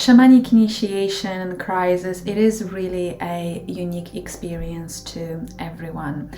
Shamanic initiation and crisis, it is really a unique experience to everyone.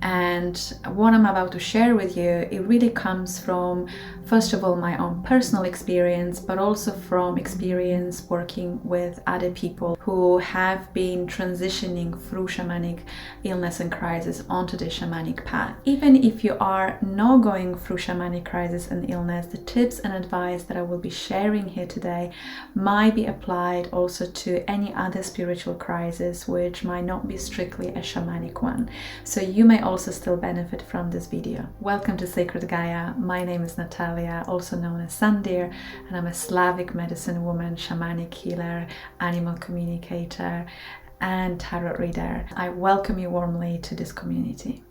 And what I'm about to share with you, it really comes from, first of all, my own personal experience, but also from experience working with other people who have been transitioning through shamanic illness and crisis onto the shamanic path. Even if you are not going through shamanic crisis and illness, the tips and advice that I will be sharing here today might be applied also to any other spiritual crisis, which might not be strictly a shamanic one. So you may also still benefit from this video. Welcome to Sacred Gaia. My name is Natalia, also known as Sandir, and I'm a Slavic medicine woman, shamanic healer, animal communicator, and tarot reader. I welcome you warmly to this community.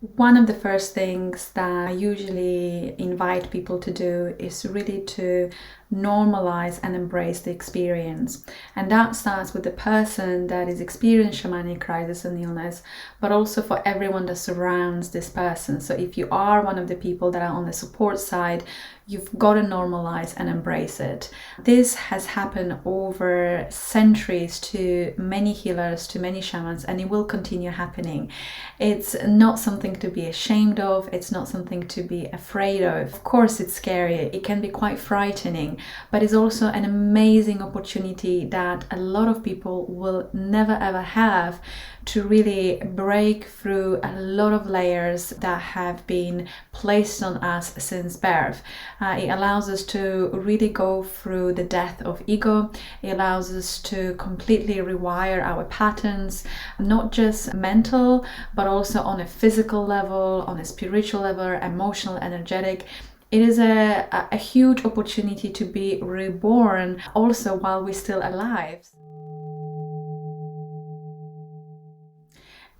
One of the first things that I usually invite people to do is really to normalize and embrace the experience. And that starts with the person that is experiencing shamanic crisis and illness, but also for everyone that surrounds this person. So if you are one of the people that are on the support side, you've got to normalize and embrace it. This has happened over centuries to many healers, to many shamans, and it will continue happening. It's not something to be ashamed of. It's not something to be afraid of. Of course, it's scary. It can be quite frightening, but it's also an amazing opportunity that a lot of people will never ever have to really break through a lot of layers that have been placed on us since birth. It allows us to really go through the death of ego. It allows us to completely rewire our patterns, not just mental, but also on a physical level, on a spiritual level, emotional, energetic. It is a huge opportunity to be reborn also while we're still alive.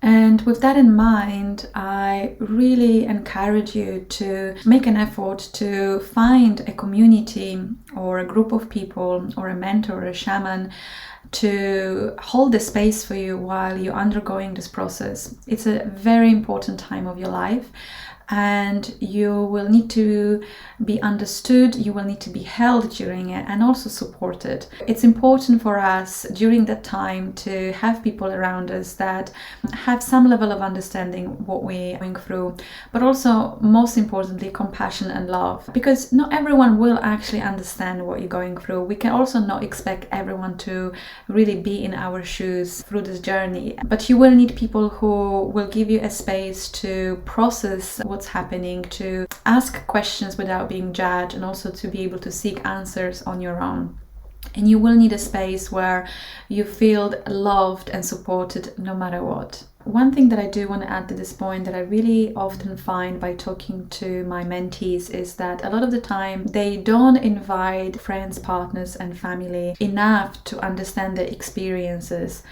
And with that in mind, I really encourage you to make an effort to find a community or a group of people or a mentor or a shaman to hold the space for you while you're undergoing this process. It's a very important time of your life, and you will need to be understood, you will need to be held during it and also supported. It's important for us during that time to have people around us that have some level of understanding what we're going through, but also most importantly, compassion and love, because not everyone will actually understand what you're going through. We can also not expect everyone to really be in our shoes through this journey, but you will need people who will give you a space to process what's happening, to ask questions without being judged, and also to be able to seek answers on your own. And you will need a space where you feel loved and supported no matter what. One thing that I do want to add to this point that I really often find by talking to my mentees is that a lot of the time they don't invite friends, partners and family enough to understand their experiences.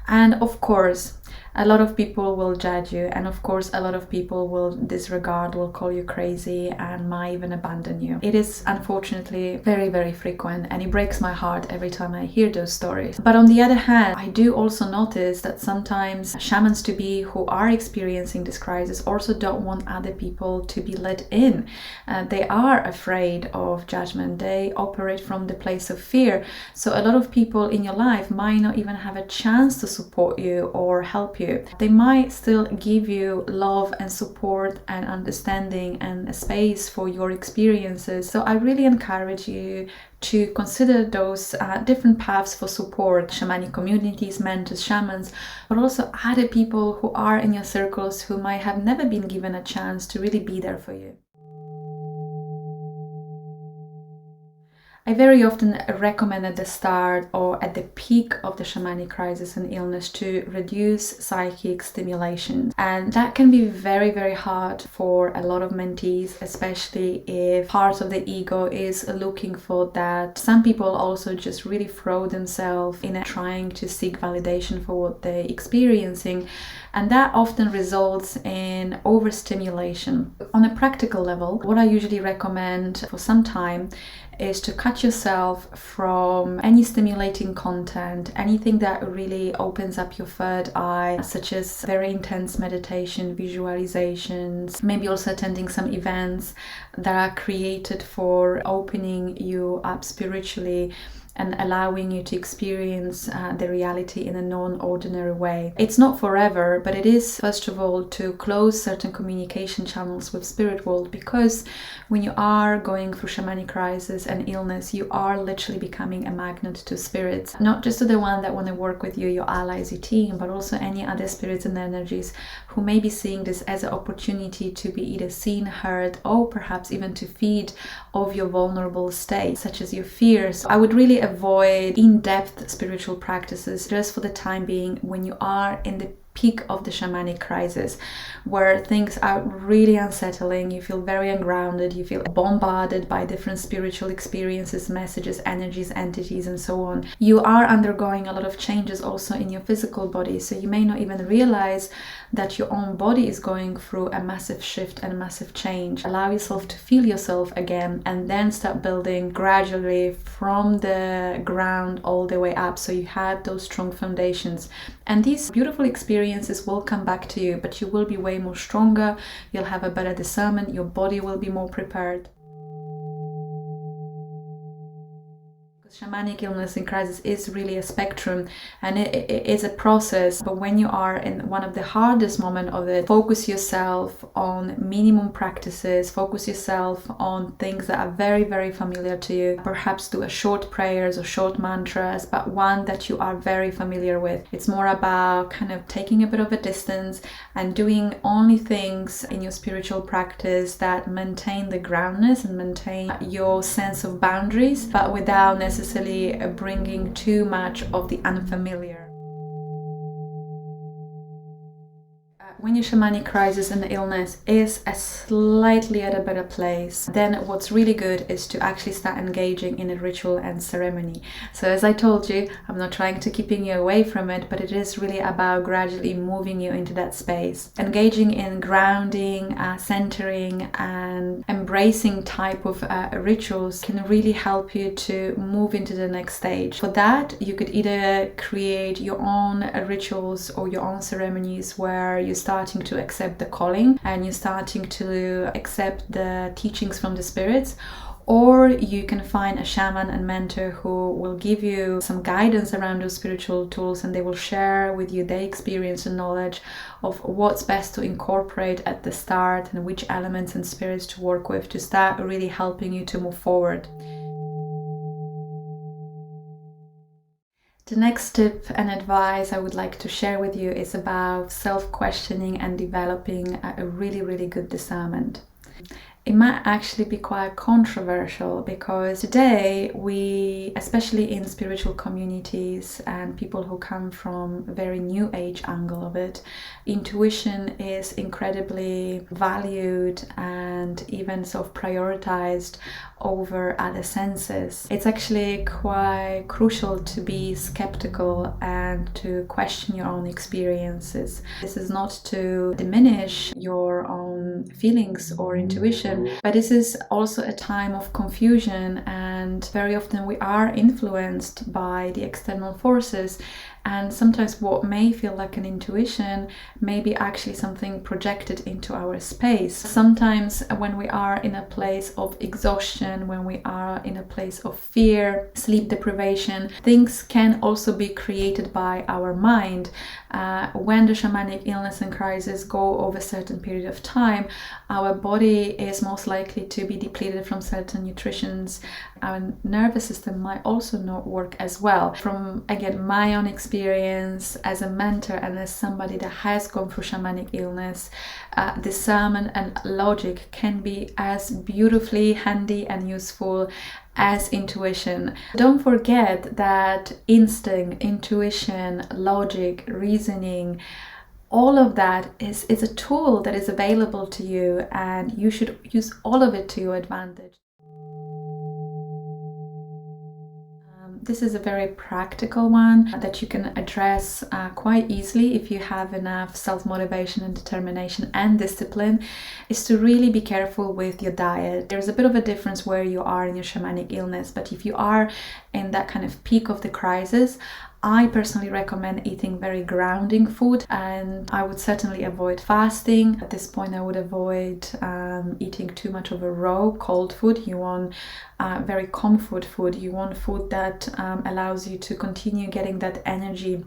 And of course, a lot of people will judge you, and of course a lot of people will disregard, will call you crazy and might even abandon you. It is unfortunately very, very frequent, and it breaks my heart every time I hear those stories. But on the other hand, I do also notice that sometimes shamans to be who are experiencing this crisis also don't want other people to be let in. They are afraid of judgment. They operate from the place of fear. So a lot of people in your life might not even have a chance to support you or help you. They might still give you love and support and understanding and a space for your experiences. So I really encourage you to consider those different paths for support: shamanic communities, mentors, shamans, but also other people who are in your circles who might have never been given a chance to really be there for you. I very often recommend at the start or at the peak of the shamanic crisis and illness to reduce psychic stimulation. And that can be very, very hard for a lot of mentees, especially if part of the ego is looking for that. Some people also just really throw themselves in trying to seek validation for what they're experiencing. And that often results in overstimulation. On a practical level, what I usually recommend for some time is to cut yourself from any stimulating content, anything that really opens up your third eye, such as very intense meditation, visualizations, maybe also attending some events that are created for opening you up spiritually and allowing you to experience the reality in a non-ordinary way. It's not forever, but it is, first of all, to close certain communication channels with spirit world, because when you are going through shamanic crisis and illness, you are literally becoming a magnet to spirits, not just to the one that want to work with you, your allies, your team, but also any other spirits and energies who may be seeing this as an opportunity to be either seen, heard, or perhaps even to feed of your vulnerable state, such as your fears. I would really avoid in-depth spiritual practices just for the time being when you are in the peak of the shamanic crisis, where things are really unsettling, you feel very ungrounded, you feel bombarded by different spiritual experiences, messages, energies, entities, and so on. You are undergoing a lot of changes also in your physical body, so you may not even realize that your own body is going through a massive shift and a massive change. Allow yourself to feel yourself again, and then start building gradually from the ground all the way up, so you have those strong foundations. And these beautiful experiences will come back to you, but you will be way more stronger, you'll have a better discernment, your body will be more prepared. Shamanic illness and crisis is really a spectrum, and it is a process. But when you are in one of the hardest moments of it, focus yourself on minimum practices, focus yourself on things that are very, very familiar to you. Perhaps do a short prayers or short mantras, but one that you are very familiar with. It's more about kind of taking a bit of a distance and doing only things in your spiritual practice that maintain the groundness and maintain your sense of boundaries, but without necessarily bringing too much of the unfamiliar. When your shamanic crisis and the illness is slightly at a better place, then what's really good is to actually start engaging in a ritual and ceremony. So as I told you, I'm not trying to keeping you away from it, but it is really about gradually moving you into that space. Engaging in grounding, centering, and embracing type of rituals can really help you to move into the next stage. For that, you could either create your own rituals or your own ceremonies where you starting to accept the calling and you're starting to accept the teachings from the spirits, or you can find a shaman and mentor who will give you some guidance around those spiritual tools, and they will share with you their experience and knowledge of what's best to incorporate at the start and which elements and spirits to work with to start really helping you to move forward. The next tip and advice I would like to share with you is about self-questioning and developing a really, really good discernment. It might actually be quite controversial because today we, especially in spiritual communities and people who come from a very new age angle of it, intuition is incredibly valued and even sort of prioritized over other senses. It's actually quite crucial to be skeptical and to question your own experiences. This is not to diminish your own feelings or intuition, but this is also a time of confusion, and very often we are influenced by the external forces. And sometimes what may feel like an intuition may be actually something projected into our space. Sometimes when we are in a place of exhaustion, when we are in a place of fear, sleep deprivation, things can also be created by our mind. When the shamanic illness and crisis go over a certain period of time, our body is most likely to be depleted from certain nutritions. Our nervous system might also not work as well. From, again, my own experience as a mentor and as somebody that has gone through shamanic illness, discernment and logic can be as beautifully handy and useful as intuition. Don't forget that instinct, intuition, logic, reasoning, all of that is a tool that is available to you, and you should use all of it to your advantage. This is a very practical one that you can address quite easily if you have enough self-motivation and determination and discipline, is to really be careful with your diet. There's a bit of a difference where you are in your shamanic illness, but if you are in that kind of peak of the crisis, I personally recommend eating very grounding food, and I would certainly avoid fasting. At this point, I would avoid eating too much of a raw, cold food. You want very comfort food. You want food that allows you to continue getting that energy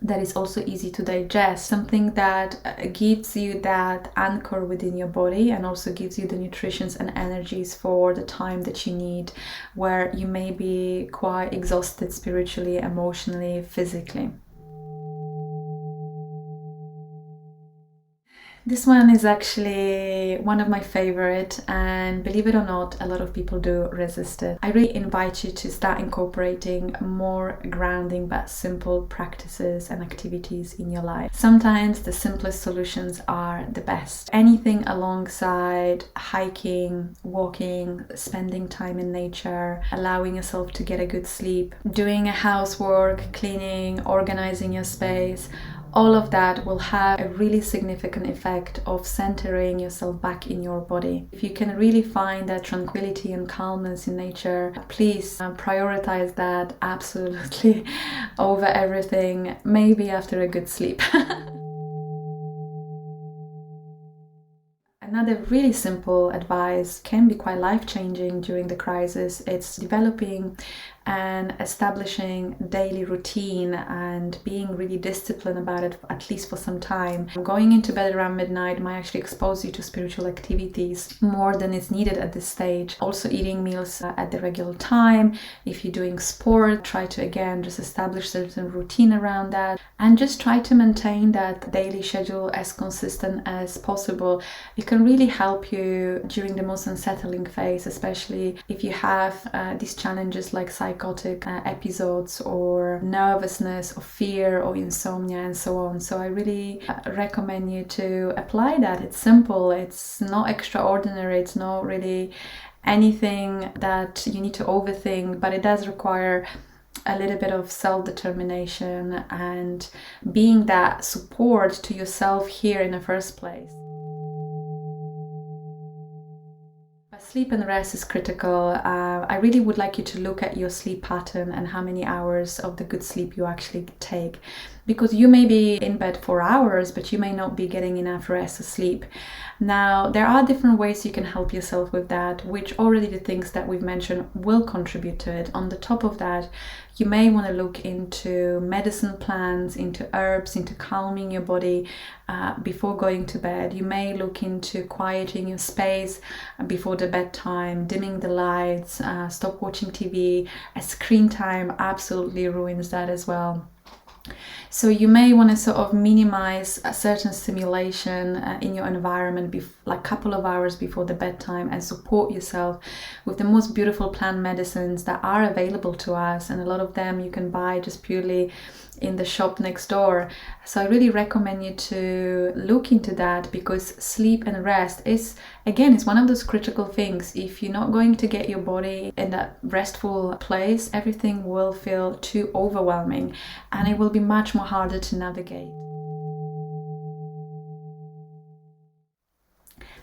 that is also easy to digest, something that gives you that anchor within your body and also gives you the nutritions and energies for the time that you need, where you may be quite exhausted spiritually, emotionally, physically. This one is actually one of my favorite, and believe it or not, a lot of people do resist it. I really invite you to start incorporating more grounding but simple practices and activities in your life. Sometimes the simplest solutions are the best. Anything alongside hiking, walking, spending time in nature, allowing yourself to get a good sleep, doing a housework, cleaning, organizing your space, all of that will have a really significant effect of centering yourself back in your body. If you can really find that tranquility and calmness in nature, please prioritize that absolutely over everything, maybe after a good sleep. Another really simple advice can be quite life-changing during the crisis. It's developing and establishing daily routine and being really disciplined about it, at least for some time. Going into bed around midnight might actually expose you to spiritual activities more than is needed at this stage. Also eating meals at the regular time. If you're doing sport, try to again just establish certain routine around that and just try to maintain that daily schedule as consistent as possible. It can really help you during the most unsettling phase, especially if you have these challenges like psychotic episodes or nervousness or fear or insomnia and so on. So I really recommend you to apply that. It's simple, it's not extraordinary, it's not really anything that you need to overthink, but it does require a little bit of self-determination and being that support to yourself here in the first place. Sleep and rest is critical. I really would like you to look at your sleep pattern and how many hours of the good sleep you actually take, because you may be in bed for hours, but you may not be getting enough rest or sleep. Now, there are different ways you can help yourself with that, which already the things that we've mentioned will contribute to it. On the top of that, you may want to look into medicine plants, into herbs, into calming your body before going to bed. You may look into quieting your space before the bedtime, dimming the lights, stop watching TV. A screen time absolutely ruins that as well. So you may want to sort of minimize a certain stimulation in your environment like a couple of hours before the bedtime, and support yourself with the most beautiful plant medicines that are available to us, and a lot of them you can buy just purely in the shop next door. So I really recommend you to look into that, because sleep and rest is one of those critical things. If you're not going to get your body in that restful place, everything will feel too overwhelming and it will be much more harder to navigate.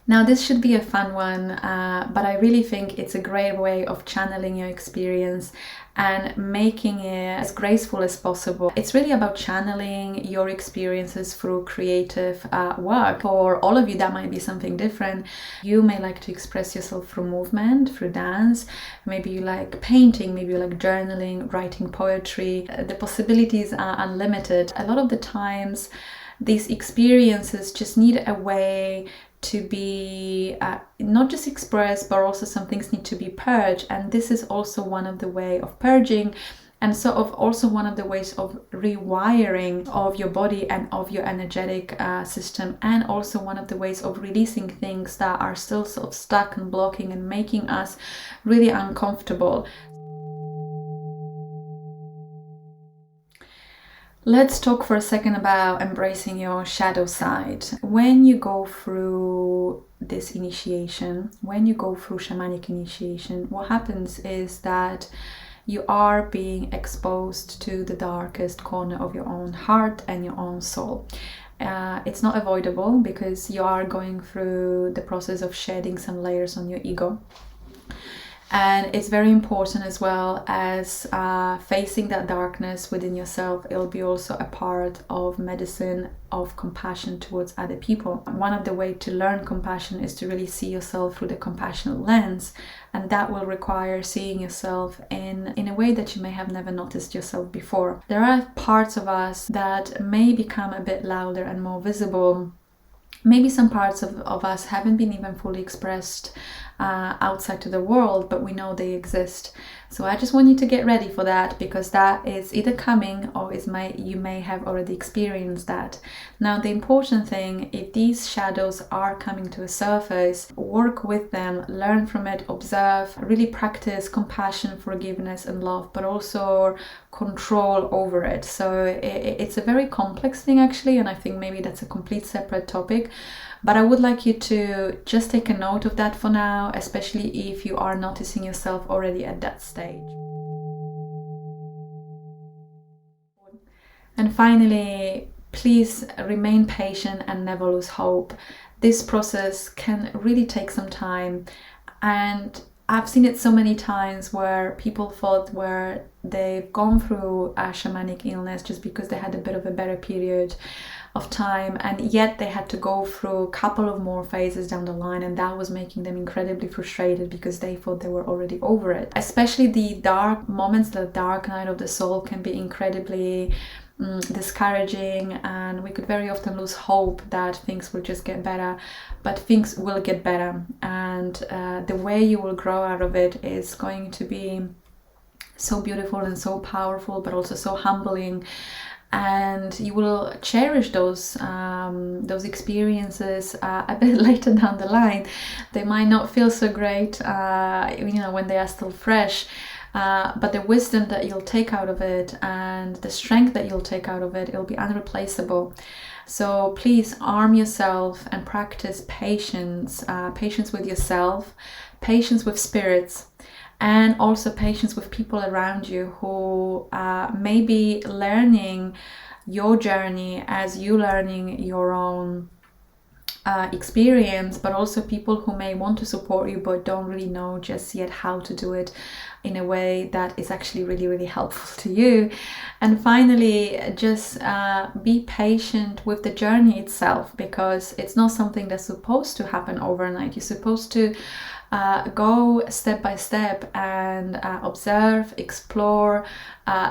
Now, this should be a fun one, but I really think it's a great way of channeling your experience and making it as graceful as possible. It's really about channeling your experiences through creative work. For all of you, that might be something different. You may like to express yourself through movement, through dance. Maybe you like painting, maybe you like journaling, writing poetry. The possibilities are unlimited. A lot of the times, these experiences just need a way to be not just expressed, but also some things need to be purged. And this is also one of the way of purging, and sort of also one of the ways of rewiring of your body and of your energetic system, and also one of the ways of releasing things that are still sort of stuck and blocking and making us really uncomfortable. Let's talk for a second about embracing your shadow side. When you go through this initiation, when you go through shamanic initiation, what happens is that you are being exposed to the darkest corner of your own heart and your own soul. It's not avoidable because you are going through the process of shedding some layers on your ego. And it's very important as well as facing that darkness within yourself. It'll be also a part of medicine of compassion towards other people. One of the ways to learn compassion is to really see yourself through the compassionate lens, and that will require seeing yourself in a way that you may have never noticed yourself before. There are parts of us that may become a bit louder and more visible. Maybe some parts of us haven't been even fully expressed outside to the world, but we know they exist. So I just want you to get ready for that, because that is either coming or you may have already experienced that. Now, the important thing, if these shadows are coming to a surface, work with them, learn from it, observe, really practice compassion, forgiveness and love, but also control over it. So it's a very complex thing actually, and I think maybe that's a complete separate topic. But I would like you to just take a note of that for now, especially if you are noticing yourself already at that stage. And finally, please remain patient and never lose hope. This process can really take some time, and I've seen it so many times where people thought where they've gone through a shamanic illness just because they had a bit of a better period of time, and yet they had to go through a couple of more phases down the line, and that was making them incredibly frustrated because they thought they were already over it. Especially the dark moments, the dark night of the soul, can be incredibly discouraging, and we could very often lose hope that things will just get better. But things will get better, and the way you will grow out of it is going to be so beautiful and so powerful, but also so humbling. And you will cherish those experiences a bit later down the line. They might not feel so great, when they are still fresh. But the wisdom that you'll take out of it and the strength that you'll take out of it, it'll be unreplaceable. So please arm yourself and practice patience, patience with yourself, patience with spirits, and also patience with people around you who may be learning your journey as you learning your own experience, but also people who may want to support you but don't really know just yet how to do it in a way that is actually really, really helpful to you. And finally, just be patient with the journey itself, because it's not something that's supposed to happen overnight. You're supposed to go step by step and observe, explore,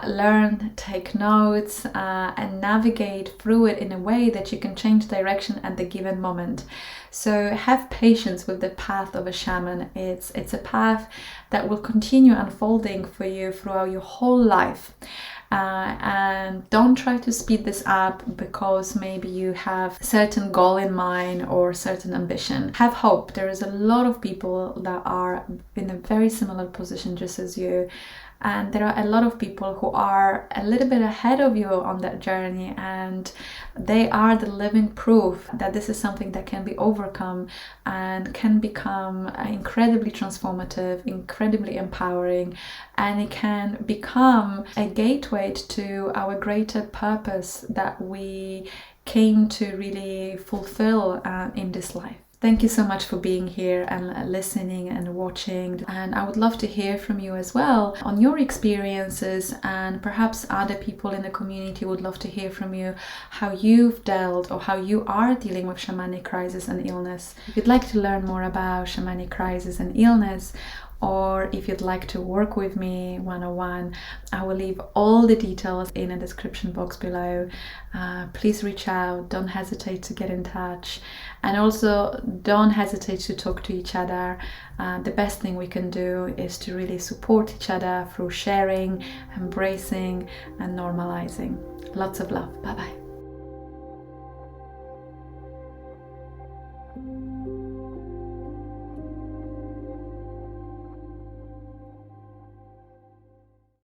learn, take notes, and navigate through it in a way that you can change direction at the given moment. So have patience with the path of a shaman. It's a path that will continue unfolding for you throughout your whole life. And don't try to speed this up because maybe you have a certain goal in mind or certain ambition. Have hope. There is a lot of people that are in a very similar position just as you. And there are a lot of people who are a little bit ahead of you on that journey, and they are the living proof that this is something that can be overcome and can become incredibly transformative, incredibly empowering, and it can become a gateway to our greater purpose that we came to really fulfill in this life. Thank you so much for being here and listening and watching. And I would love to hear from you as well on your experiences, and perhaps other people in the community would love to hear from you how you've dealt or how you are dealing with shamanic crisis and illness. If you'd like to learn more about shamanic crisis and illness, or if you'd like to work with me one-on-one, I will leave all the details in a description box below. Please reach out, don't hesitate to get in touch, and also don't hesitate to talk to each other. The best thing we can do is to really support each other through sharing, embracing and normalizing. Lots of love. Bye bye.